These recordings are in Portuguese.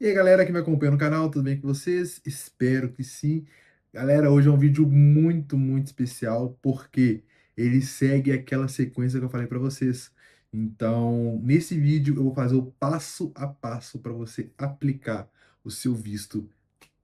E aí, galera que me acompanha no canal, tudo bem com vocês? Espero que sim. Galera, hoje é um vídeo muito especial, porque ele segue aquela sequência que eu falei para vocês. Então, nesse vídeo eu vou fazer o passo a passo para você aplicar o seu visto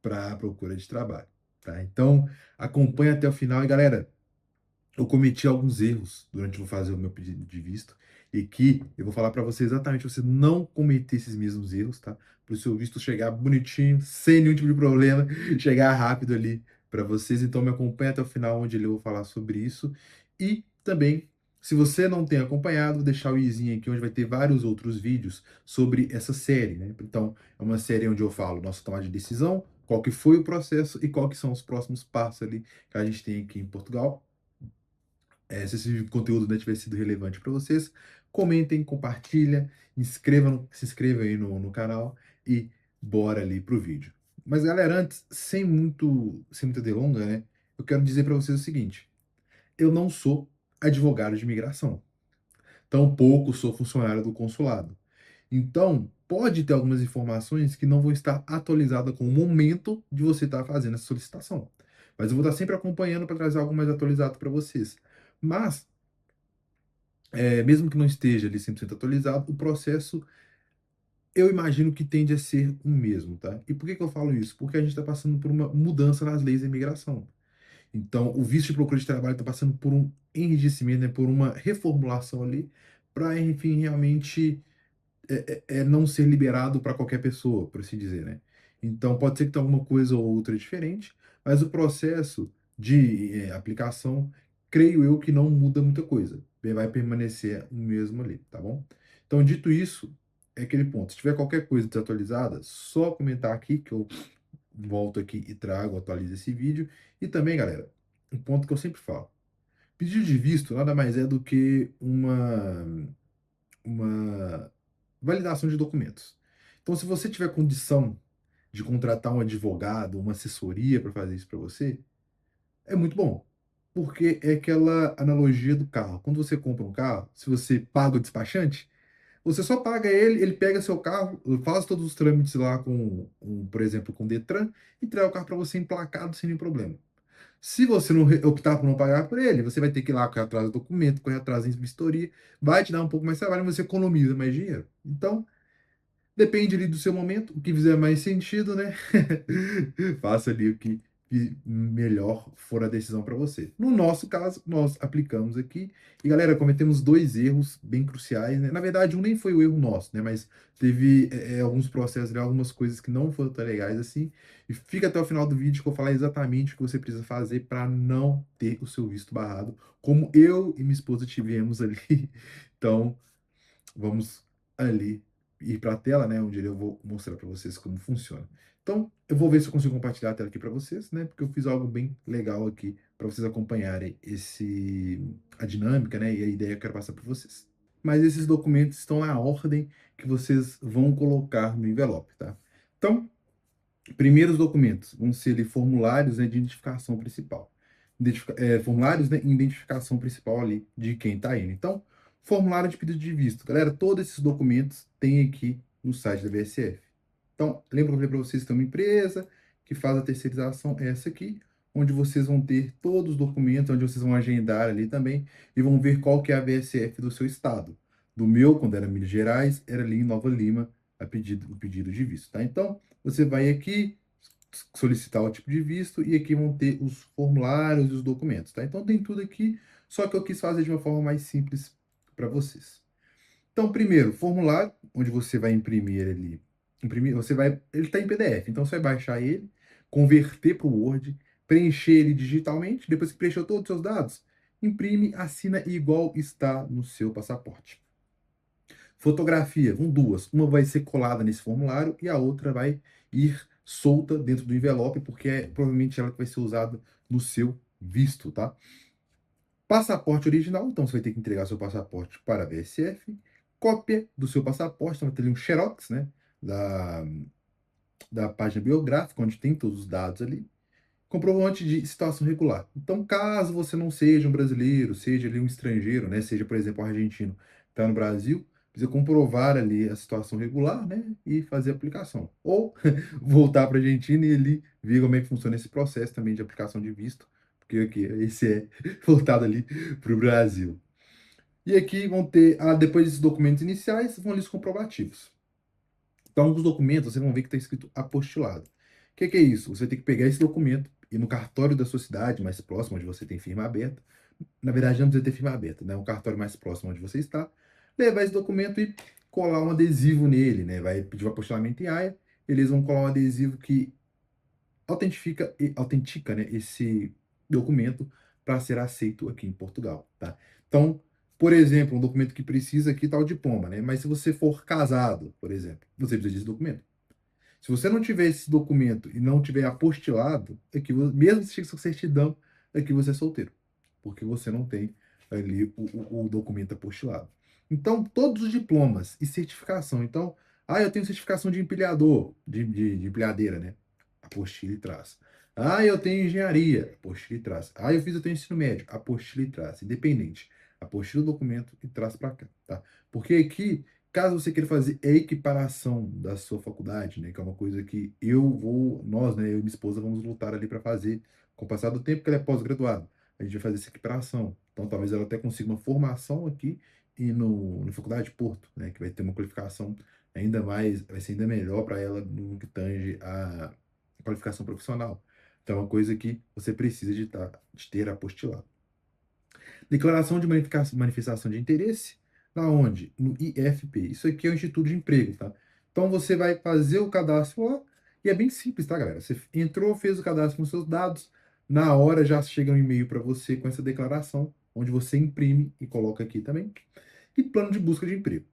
para a procura de trabalho, tá? Então, acompanha até o final e, galera, eu cometi alguns erros durante o fazer o meu pedido de visto e que eu vou falar para você exatamente você não cometer esses mesmos erros, tá? Para o seu visto chegar bonitinho, sem nenhum tipo de problema, chegar rápido ali para vocês. Então me acompanha até o final, onde eu vou falar sobre isso. E também, se você não tem acompanhado, vou deixar o izinho aqui, onde vai ter vários outros vídeos sobre essa série, né? Então, é uma série onde eu falo nossa tomada de decisão, qual que foi o processo e qual que são os próximos passos ali que a gente tem aqui em Portugal. Se esse conteúdo, né, tiver sido relevante para vocês, comentem, compartilha, se inscreva aí no canal e bora ali pro vídeo. Mas galera, antes, sem muita delonga, né, eu quero dizer para vocês o seguinte: eu não sou advogado de imigração, tampouco sou funcionário do consulado. Então, pode ter algumas informações que não vão estar atualizadas com o momento de você estar fazendo essa solicitação. Mas eu vou estar sempre acompanhando para trazer algo mais atualizado para vocês. Mas mesmo que não esteja ali 100% atualizado, o processo eu imagino que tende a ser o mesmo, tá? E por que que eu falo isso? Porque a gente está passando por uma mudança nas leis de imigração. Então, o visto de procura de trabalho está passando por um enrijecimento, né, por uma reformulação ali, para, enfim, realmente não ser liberado para qualquer pessoa, por assim dizer, né? Então, pode ser que tenha alguma coisa ou outra diferente, mas o processo de aplicação, creio eu que não muda muita coisa. Vai permanecer o mesmo ali, tá bom? Então, dito isso, é aquele ponto. Se tiver qualquer coisa desatualizada, só comentar aqui que eu volto aqui e trago, atualizo esse vídeo. E também, galera, um ponto que eu sempre falo. Pedido de visto nada mais é do que uma validação de documentos. Então, se você tiver condição de contratar um advogado, uma assessoria para fazer isso para você, é muito bom. Porque é aquela analogia do carro. Quando você compra um carro, se você paga o despachante, você só paga ele, ele pega seu carro, faz todos os trâmites lá por exemplo, com o Detran, e entrega o carro para você emplacado sem nenhum problema. Se você não optar por não pagar por ele, você vai ter que ir lá correr atrás do documento, correr atrás da vistoria, vai te dar um pouco mais de trabalho, mas você economiza mais dinheiro. Então, depende ali do seu momento, o que fizer mais sentido, né? Faça ali o que melhor for a decisão para você. No nosso caso, nós aplicamos aqui. E galera, cometemos dois erros bem cruciais, né? Na verdade, um nem foi o erro nosso, né? Mas teve alguns processos, né? Algumas coisas que não foram tão legais assim. E fica até o final do vídeo que eu vou falar exatamente o que você precisa fazer para não ter o seu visto barrado, como eu e minha esposa tivemos ali. Então, vamos ali ir para a tela, né, onde eu vou mostrar para vocês como funciona. Então, eu vou ver se eu consigo compartilhar a tela aqui para vocês, né, porque eu fiz algo bem legal aqui para vocês acompanharem a dinâmica, né, e a ideia que eu quero passar para vocês. Mas esses documentos estão na ordem que vocês vão colocar no envelope, tá? Então, primeiros documentos vão ser ali, formulários, né, de identificação principal. Formulários, né, identificação principal ali de quem está indo. Então, formulário de pedido de visto. Galera, todos esses documentos tem aqui no site da VSF. Então, lembra que eu falei para vocês que tem uma empresa que faz a terceirização, essa aqui, onde vocês vão ter todos os documentos, onde vocês vão agendar ali também e vão ver qual que é a VSF do seu estado. Do meu, quando era Minas Gerais, era ali em Nova Lima, o pedido de visto, tá? Então, você vai aqui solicitar o tipo de visto e aqui vão ter os formulários e os documentos, tá? Então tem tudo aqui, só que eu quis fazer de uma forma mais simples para vocês. Então, primeiro, formulário, onde você vai imprimir ali. Ele está em PDF, então você vai baixar ele, converter para o Word, preencher ele digitalmente, depois que preencheu todos os seus dados, imprime, assina igual está no seu passaporte. Fotografia, vão duas. Uma vai ser colada nesse formulário e a outra vai ir solta dentro do envelope, porque é provavelmente ela que vai ser usada no seu visto, tá? Passaporte original, então você vai ter que entregar seu passaporte para a VSF. Cópia do seu passaporte, então vai ter ali um xerox, né? Da página biográfica, onde tem todos os dados ali. Comprovante de situação regular. Então, caso você não seja um brasileiro, seja ali um estrangeiro, né? Seja, por exemplo, um argentino, está no Brasil, precisa comprovar ali a situação regular, né, e fazer a aplicação. Ou voltar para a Argentina e ali ver como é que funciona esse processo também de aplicação de visto, porque aqui esse é voltado ali para o Brasil. E aqui vão ter, depois desses documentos iniciais, vão ali os comprovativos. Então, os documentos, vocês vão ver que está escrito apostilado. O que é isso? Você tem que pegar esse documento e no cartório da sua cidade, mais próximo, onde você tem firma aberta, na verdade não precisa ter firma aberta, né? Um cartório mais próximo onde você está, levar esse documento e colar um adesivo nele, né? Vai pedir o apostilamento em AIA, eles vão colar um adesivo que autentica, né, esse documento para ser aceito aqui em Portugal, tá? Então, por exemplo, um documento que precisa aqui está o diploma, né? Mas se você for casado, por exemplo, você precisa desse documento. Se você não tiver esse documento e não tiver apostilado, mesmo que seja sua certidão, é que você é solteiro, porque você não tem ali o documento apostilado. Então, todos os diplomas e certificação. Então, eu tenho certificação de empilhador, de empilhadeira, né? Apostila e traz. Eu tenho engenharia, apostila e traz. Eu tenho ensino médio, apostila e traz. Independente. Apostila o documento e traz para cá, tá? Porque aqui, caso você queira fazer a equiparação da sua faculdade, né, que é uma coisa que nós, né, eu e minha esposa vamos lutar ali para fazer com o passar do tempo, que ela é pós-graduada. A gente vai fazer essa equiparação. Então, talvez ela até consiga uma formação aqui e na Faculdade de Porto, né, que vai ter uma qualificação ainda mais, vai ser ainda melhor para ela no que tange a qualificação profissional. Então, é uma coisa que você precisa de ter apostilado. Declaração de manifestação de interesse, na onde? No IFP. Isso aqui é o Instituto de Emprego, tá? Então você vai fazer o cadastro lá e é bem simples, tá, galera? Você entrou, fez o cadastro com seus dados, na hora já chega um e-mail para você com essa declaração, onde você imprime e coloca aqui também. E plano de busca de emprego.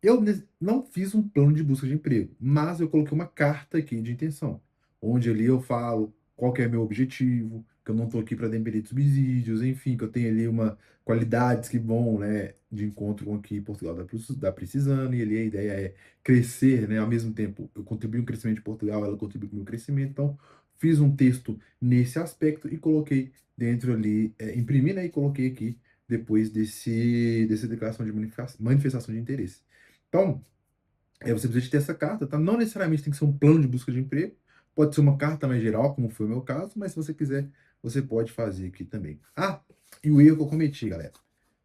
Eu não fiz um plano de busca de emprego, mas eu coloquei uma carta aqui de intenção, onde ali eu falo qual que é meu objetivo, que eu não estou aqui para depender de subsídios, enfim, que eu tenho ali uma qualidades que vão, né, de encontro com o que Portugal está precisando, e ali a ideia é crescer, né, ao mesmo tempo eu contribuo com o crescimento de Portugal, ela contribui com o meu crescimento, então fiz um texto nesse aspecto e coloquei dentro ali, imprimi, né, e coloquei aqui depois dessa declaração de manifestação de interesse. Então, você precisa de ter essa carta, tá? Não necessariamente tem que ser um plano de busca de emprego, pode ser uma carta mais geral, como foi o meu caso, mas se você quiser, você pode fazer aqui também. E o erro que eu cometi, galera,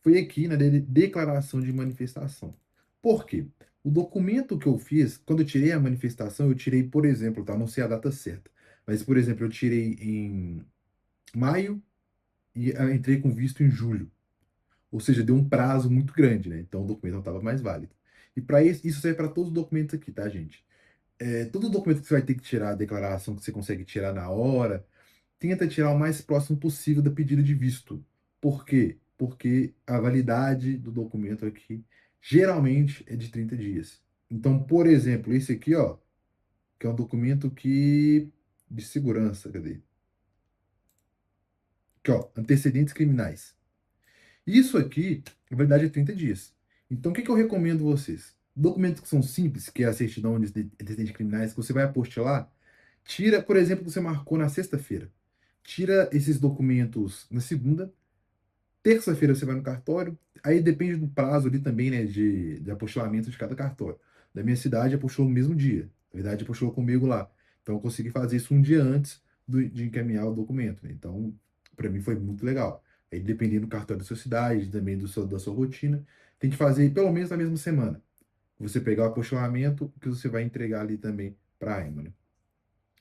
foi aqui na declaração de manifestação. Por quê? O documento que eu fiz, quando eu tirei a manifestação, eu tirei, por exemplo, tá? Não sei a data certa, mas, por exemplo, eu tirei em maio e entrei com visto em julho. Ou seja, deu um prazo muito grande, né? Então o documento não estava mais válido. E para isso serve para todos os documentos aqui, tá, gente? Todo documento que você vai ter que tirar, a declaração que você consegue tirar na hora, tenta tirar o mais próximo possível da pedida de visto. Por quê? Porque a validade do documento aqui geralmente é de 30 dias. Então, por exemplo, esse aqui, ó, que é um documento de segurança, cadê? Aqui, ó, antecedentes criminais. Isso aqui, na verdade, é 30 dias. Então, o que que eu recomendo vocês? Documentos que são simples, que é a certidão de antecedentes criminais, que você vai apostilar, tira, por exemplo, que você marcou na sexta-feira. Tira esses documentos na segunda, terça-feira você vai no cartório, aí depende do prazo ali também, né, de apostilamento de cada cartório. Da minha cidade, apostilou no mesmo dia. Na verdade, apostilou comigo lá. Então, eu consegui fazer isso um dia antes de encaminhar o documento, né? Então, para mim foi muito legal. Aí, dependendo do cartório da sua cidade, também da sua rotina, tem que fazer pelo menos na mesma semana. Você pegar o apostilamento que você vai entregar ali também para a AIMA, né?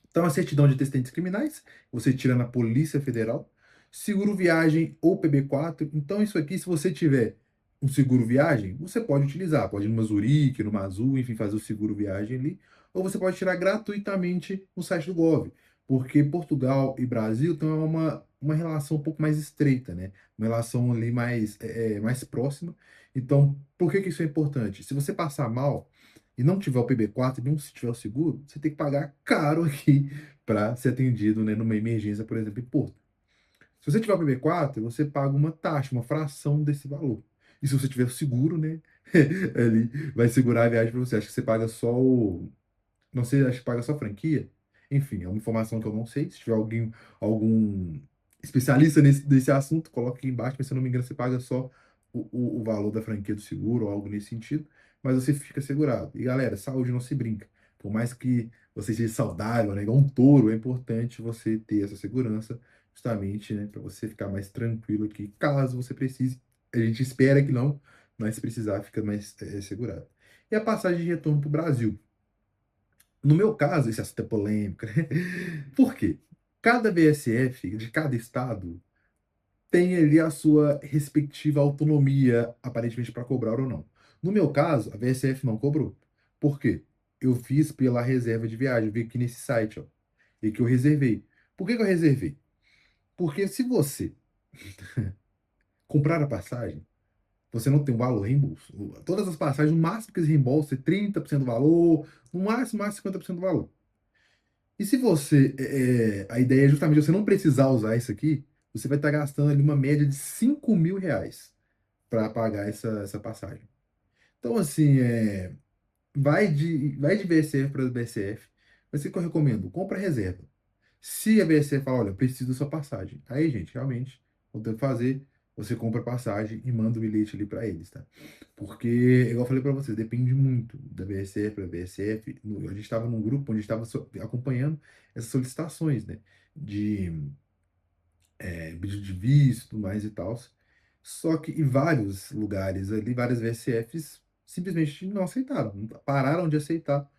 Então, a certidão de antecedentes criminais, você tira na Polícia Federal. Seguro viagem ou PB4. Então, isso aqui, se você tiver um seguro viagem, você pode utilizar. Pode ir numa Zurique, numa Azul, enfim, fazer o seguro viagem ali. Ou você pode tirar gratuitamente no site do Gov. Porque Portugal e Brasil têm uma relação um pouco mais estreita, né? Uma relação ali mais próxima. Então, por que que isso é importante? Se você passar mal e não tiver o PB4, e não se tiver o seguro, você tem que pagar caro aqui para ser atendido, né, numa emergência, por exemplo, em Porto. Se você tiver o PB4, você paga uma taxa, uma fração desse valor. E se você tiver o seguro, né, ele vai segurar a viagem para você. Acho que você paga só o. Não sei, acho que paga só a franquia. Enfim, é uma informação que eu não sei. Se tiver algum especialista nesse assunto, coloque aqui embaixo, mas se eu não me engano, você paga só o valor da franquia do seguro ou algo nesse sentido, mas você fica segurado. E galera, saúde não se brinca. Por mais que você seja saudável, né, igual um touro, é importante você ter essa segurança, justamente, né, para você ficar mais tranquilo aqui, caso você precise. A gente espera que não, mas se precisar, fica mais segurado. E a passagem de retorno para o Brasil. No meu caso, esse assunto é polêmico, né? Por quê? Cada VSF de cada estado tem ali a sua respectiva autonomia, aparentemente, para cobrar ou não. No meu caso, a VSF não cobrou. Por quê? Eu fiz pela reserva de viagem, eu vi aqui nesse site, ó, e que eu reservei. Por que que eu reservei? Porque se você comprar a passagem, você não tem um valor reembolso. Todas as passagens, o máximo que eles reembolsam é 30% do valor, no máximo 50% do valor. E se você, a ideia é justamente você não precisar usar isso aqui, você vai estar gastando ali uma média de R$ 5.000 para pagar essa passagem. Então, assim, vai de BSF para BSF. Mas o que eu recomendo? Compra reserva. Se a BSF fala, olha, eu preciso da sua passagem. Aí, gente, realmente, o que tem que fazer, você compra a passagem e manda o bilhete ali para eles, tá? Porque, igual eu falei para vocês, depende muito da BSF para BSF. A gente estava num grupo onde estava acompanhando essas solicitações, né? De pedido de visto, tudo mais e tal. Só que em vários lugares ali, várias VSFs simplesmente não aceitaram, pararam de aceitar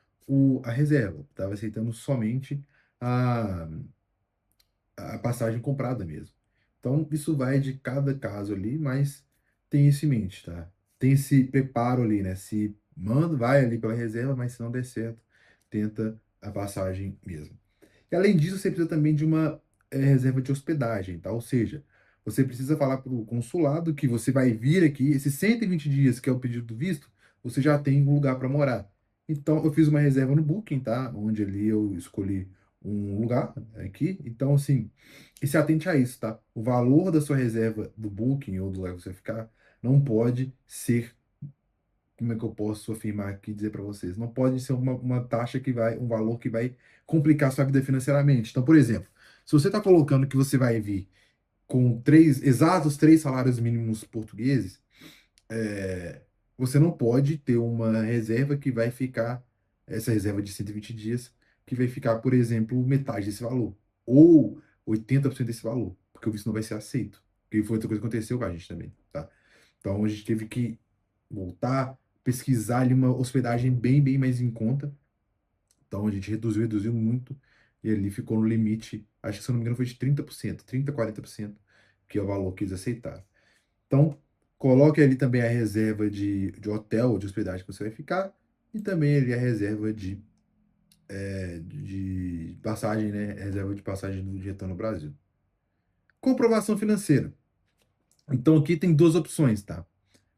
a reserva, estava aceitando somente a, a passagem comprada mesmo. Então, isso vai de cada caso ali, mas tem isso em mente, tá? Tem esse preparo ali, né? Se manda, vai ali pela reserva, mas se não der certo, tenta a passagem mesmo. E além disso, você precisa também de uma reserva de hospedagem, tá? Ou seja, você precisa falar para o consulado que você vai vir aqui, esses 120 dias que é o pedido do visto, você já tem um lugar para morar. Então, eu fiz uma reserva no Booking, tá? Onde ali eu escolhi um lugar aqui. Então, assim, e se atente a isso, tá? O valor da sua reserva do Booking ou do lugar que você vai ficar não pode ser, como é que eu posso afirmar aqui, dizer para vocês? Não pode ser uma taxa que vai, um valor que vai complicar a sua vida financeiramente. Então, por exemplo, se você está colocando que você vai vir com exatos três salários mínimos portugueses, é, você não pode ter uma reserva que vai ficar, essa reserva de 120 dias, que vai ficar, por exemplo, metade desse valor, ou 80% desse valor, porque o visto não vai ser aceito. Que foi outra coisa que aconteceu com a gente também, tá? Então a gente teve que voltar, pesquisar ali uma hospedagem bem mais em conta. Então a gente reduziu muito, e ali ficou no limite, acho que se eu não me engano foi de 30%, 40%, que é o valor que eles aceitaram. Então, coloque ali também a reserva de hotel, de hospedagem que você vai ficar, e também ali a reserva de passagem, né? Reserva de passagem do retorno no Brasil. Comprovação financeira. Então, aqui tem duas opções, tá?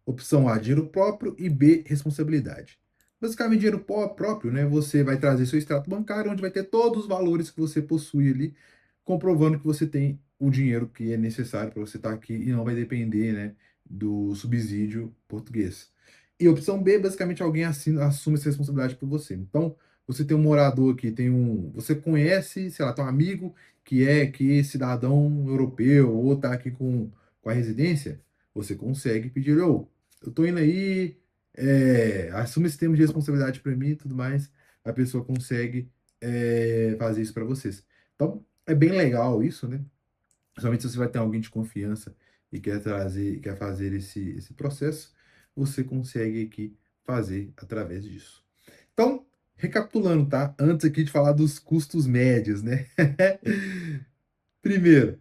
Opção A, dinheiro próprio, e B, responsabilidade. Basicamente, dinheiro próprio, né? Você vai trazer seu extrato bancário, onde vai ter todos os valores que você possui ali, comprovando que você tem o dinheiro que é necessário para você estar aqui e não vai depender, né, do subsídio português. E opção B, basicamente, alguém assume essa responsabilidade por você. Então, você tem um morador aqui, você conhece, sei lá, tem um amigo que é cidadão europeu ou está aqui com a residência, você consegue pedir, ô, eu tô indo aí, assume esse termo de responsabilidade para mim e tudo mais, a pessoa consegue fazer isso para vocês. Então, é bem legal isso, né? Principalmente se você vai ter alguém de confiança e quer fazer esse processo, você consegue aqui fazer através disso. Então, recapitulando, tá? Antes aqui de falar dos custos médios, né? Primeiro,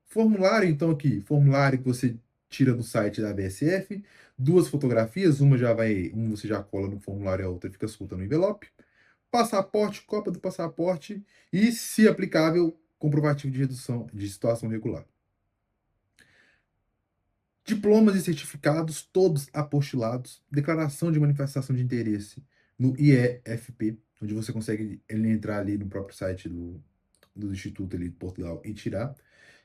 formulário, então, aqui, formulário que você tira do site da BSF, duas fotografias, uma você já cola no formulário e a outra fica solta no envelope. Passaporte, cópia do passaporte e, se aplicável, comprovativo de redução de situação regular. Diplomas e certificados, todos apostilados. Declaração de manifestação de interesse no IEFP, onde você consegue entrar ali no próprio site do Instituto ali de Portugal e tirar.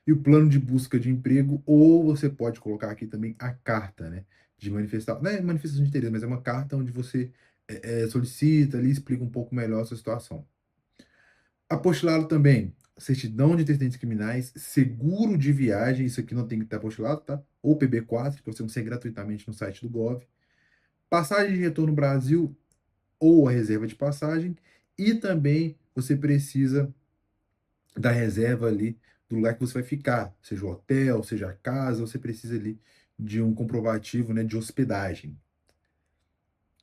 E o plano de busca de emprego, ou você pode colocar aqui também a carta, né? De manifestar, não é manifestação de interesse, mas é uma carta onde você solicita ali, explica um pouco melhor a sua situação. Apostilado também, certidão de antecedentes criminais, seguro de viagem, isso aqui não tem que estar apostilado, tá? ou PB4, que você consegue gratuitamente no site do Gov. Passagem de retorno Brasil ou a reserva de passagem. E também você precisa da reserva ali do lugar que você vai ficar, seja o hotel, seja a casa, você precisa ali de um comprovativo, né, de hospedagem.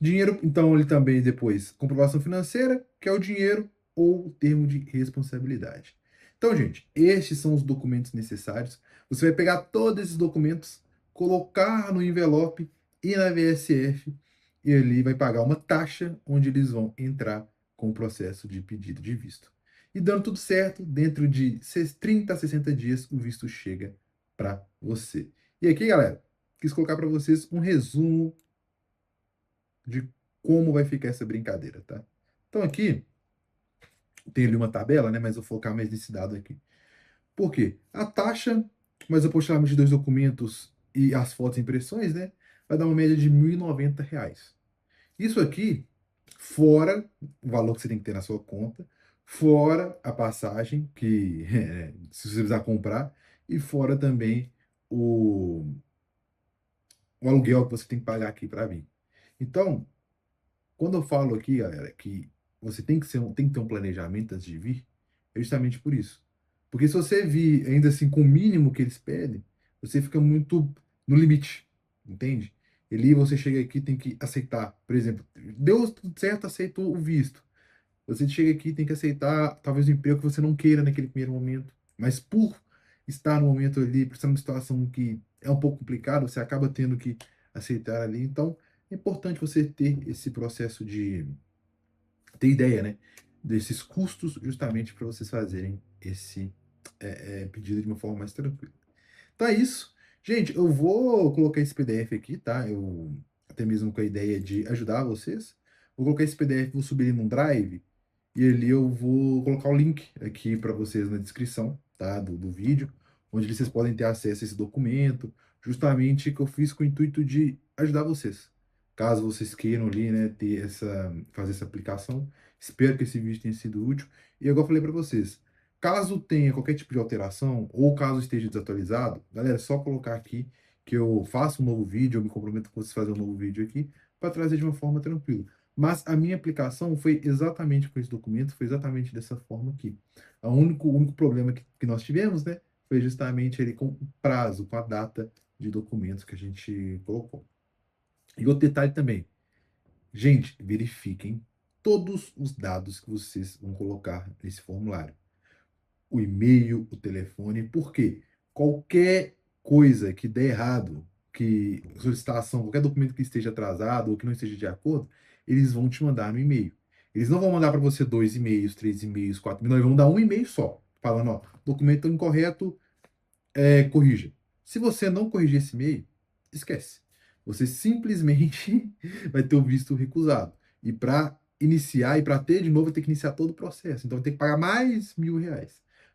Dinheiro, então, ele também depois, comprovação financeira, que é o dinheiro ou o termo de responsabilidade. Então, gente, estes são os documentos necessários. Você vai pegar todos esses documentos, colocar no envelope e na VSF, e ali vai pagar uma taxa onde eles vão entrar com o processo de pedido de visto. E dando tudo certo, dentro de 30 a 60 dias, o visto chega para você. E aqui, galera, quis colocar para vocês um resumo de como vai ficar essa brincadeira, tá? Então aqui tem ali uma tabela, né? Mas eu vou focar mais nesse dado aqui. Por quê? A taxa, mais o apostilamento de dois documentos e as fotos e impressões, né? Vai dar uma média de R$ 1.090. Isso aqui, fora o valor que você tem que ter na sua conta, fora a passagem, que se você precisar comprar, e fora também o, o aluguel que você tem que pagar aqui para vir. Então, quando eu falo aqui, galera, que você tem que ter um planejamento antes de vir, é justamente por isso. Porque se você vir ainda assim com o mínimo que eles pedem, você fica muito no limite, entende? Ali você chega aqui tem que aceitar, por exemplo, deu tudo certo, aceitou o visto. Você chega aqui tem que aceitar talvez um emprego que você não queira naquele primeiro momento, mas por estar no momento ali, por estar numa situação que é um pouco complicada, você acaba tendo que aceitar ali. Então, é importante você ter esse processo de ter ideia, né, desses custos, justamente para vocês fazerem esse pedido de uma forma mais tranquila. Então é isso. Gente, eu vou colocar esse PDF aqui, tá? Eu até mesmo com a ideia de ajudar vocês. Vou colocar esse PDF, vou subir ele num Drive e ali eu vou colocar o link aqui para vocês na descrição, tá? Do vídeo, onde vocês podem ter acesso a esse documento, justamente que eu fiz com o intuito de ajudar vocês. Caso vocês queiram ali, né, fazer essa aplicação, espero que esse vídeo tenha sido útil. E agora eu falei para vocês, caso tenha qualquer tipo de alteração ou caso esteja desatualizado, galera, é só colocar aqui que eu faço um novo vídeo, eu me comprometo com vocês a fazer um novo vídeo aqui para trazer de uma forma tranquila. Mas a minha aplicação foi exatamente com esse documento, foi exatamente dessa forma aqui. O único problema que nós tivemos, né, foi justamente ele com o prazo, com a data de documentos que a gente colocou. E outro detalhe também, gente, verifiquem todos os dados que vocês vão colocar nesse formulário. O e-mail, o telefone, porque qualquer coisa que der errado, que solicitação, qualquer documento que esteja atrasado ou que não esteja de acordo, eles vão te mandar no e-mail. Eles não vão mandar para você 2 e-mails, 3 e-mails, 4 e-mails, não, eles vão dar um e-mail só, falando, ó, documento incorreto, corrija. Se você não corrigir esse e-mail, esquece. Você simplesmente vai ter o visto recusado. E para iniciar e para ter de novo, vai ter que iniciar todo o processo. Então, vai ter que pagar mais R$ 1.000.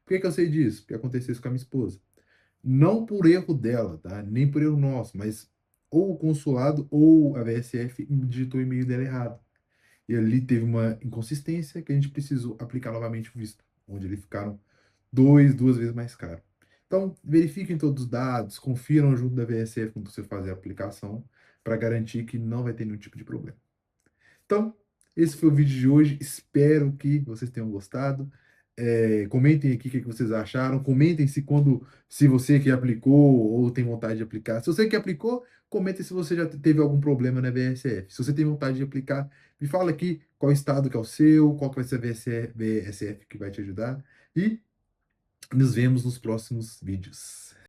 Por que que eu sei disso? Porque aconteceu isso com a minha esposa. Não por erro dela, tá? Nem por erro nosso, mas ou o consulado ou a VSF digitou o e-mail dela errado. E ali teve uma inconsistência que a gente precisou aplicar novamente o visto, onde eles ficaram duas vezes mais caro. Então, verifiquem todos os dados, confiram junto da VSF quando você fazer a aplicação, para garantir que não vai ter nenhum tipo de problema. Então, esse foi o vídeo de hoje. Espero que vocês tenham gostado. Comentem aqui o que vocês acharam. Comentem se você que aplicou ou tem vontade de aplicar. Se você que aplicou, comentem se você já teve algum problema na VSF. Se você tem vontade de aplicar, me fala aqui qual estado que é o seu, qual que vai ser a VSF que vai te ajudar. E nos vemos nos próximos vídeos.